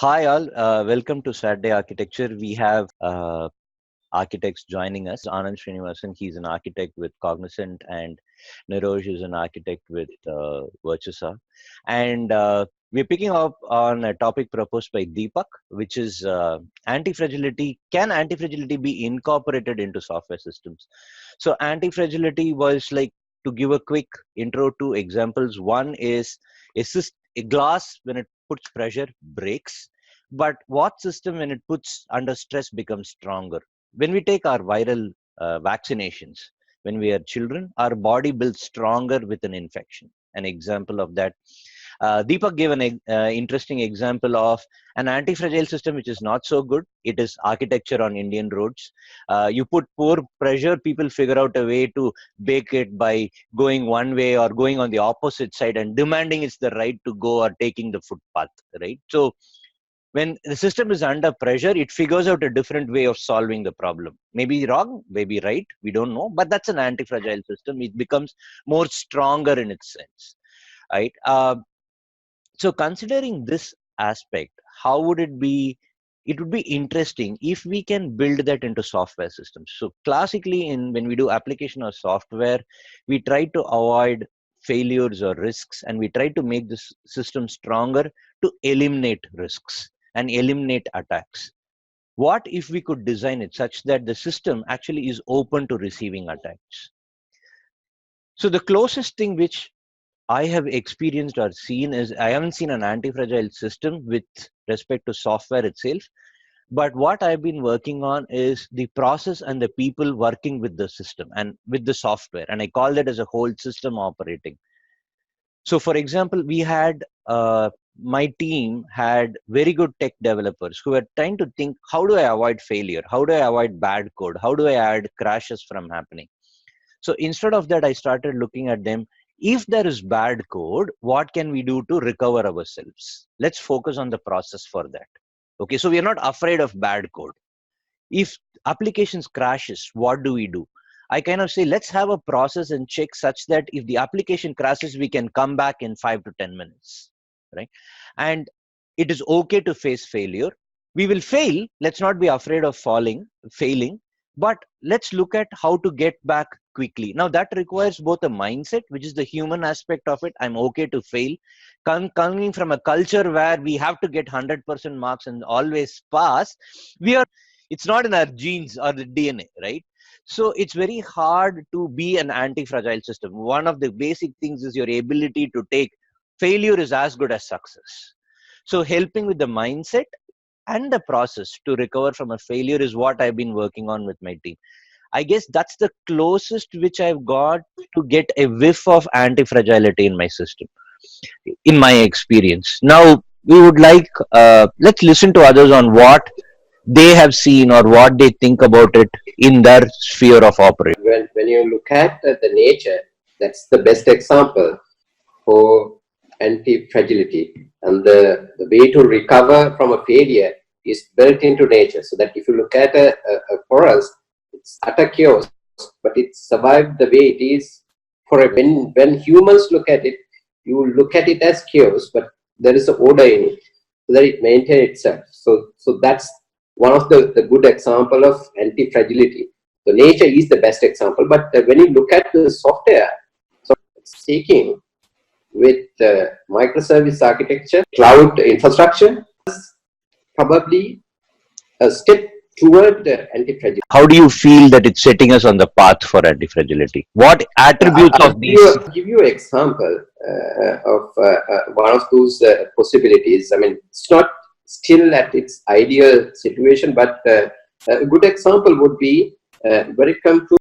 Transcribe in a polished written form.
Hi all, welcome to Saturday Architecture. We have architects joining us. Anand Srinivasan, he's an architect with Cognizant, and Niroj is an architect with Virtusa. And we're picking up on a topic proposed by Deepak, which is anti-fragility. Can anti-fragility be incorporated into software systems? So anti-fragility was like, to give a quick intro to examples. One is a glass, when it puts pressure, breaks. But what system, when it puts under stress, becomes stronger? When we take our viral vaccinations, when we are children, our body builds stronger with an infection. An example of that, Deepak gave an interesting example of an anti-fragile system which is not so good. It is architecture on Indian roads. You put poor pressure, people figure out a way to bake it by going one way or going on the opposite side and demanding it's the right to go or taking the footpath, right? So when the system is under pressure, it figures out a different way of solving the problem. Maybe wrong, maybe right, we don't know, but that's an anti-fragile system. It becomes more stronger in its sense, right? So considering this aspect, how would it be? It would be interesting if we can build that into software systems. So classically, when we do application or software, we try to avoid failures or risks, and we try to make this system stronger to eliminate risks and eliminate attacks. What if we could design it such that the system actually is open to receiving attacks? So the closest thing which I have experienced or seen is, I haven't seen an anti-fragile system with respect to software itself, but what I've been working on is the process and the people working with the system and with the software, and I call that as a whole system operating. So for example, we had my team had very good tech developers who were trying to think, how do I avoid failure, how do I avoid bad code, how do I avoid crashes from happening? So instead of that, I started looking at them. If there is bad code, what can we do to recover ourselves? Let's focus on the process for that. Okay, so we are not afraid of bad code. If applications crashes, what do we do? I kind of say, let's have a process and check such that if the application crashes, we can come back in 5 to 10 minutes, right? And it is okay to face failure. We will fail. Let's not be afraid of failing, but let's look at how to get back quickly. Now that requires both a mindset, which is the human aspect of it. I'm okay to fail. Coming from a culture where we have to get 100% marks and always pass, it's not in our genes or the DNA, right? So it's very hard to be an anti-fragile system. One of the basic things is your ability to take failure is as good as success. So helping with the mindset and the process to recover from a failure is what I've been working on with my team. I guess that's the closest which I've got to get a whiff of anti-fragility in my system, in my experience. Now, we would like, let's listen to others on what they have seen or what they think about it in their sphere of operation. When you look at the nature, that's the best example for anti-fragility. And the way to recover from a failure is built into nature. So that if you look at a forest, it's utter chaos, but it survived the way it is forever. When humans look at it, you look at it as chaos, but there is an order in it, so that it maintains itself. So that's one of the good example of anti-fragility. So nature is the best example, but when you look at the software, so seeking with microservice architecture, cloud infrastructure, probably a step toward anti-fragility. How do you feel that it's setting us on the path for anti-fragility? What attributes of these? I'll give you an example of one of those possibilities. I mean, it's not still at its ideal situation, but a good example would be when it comes to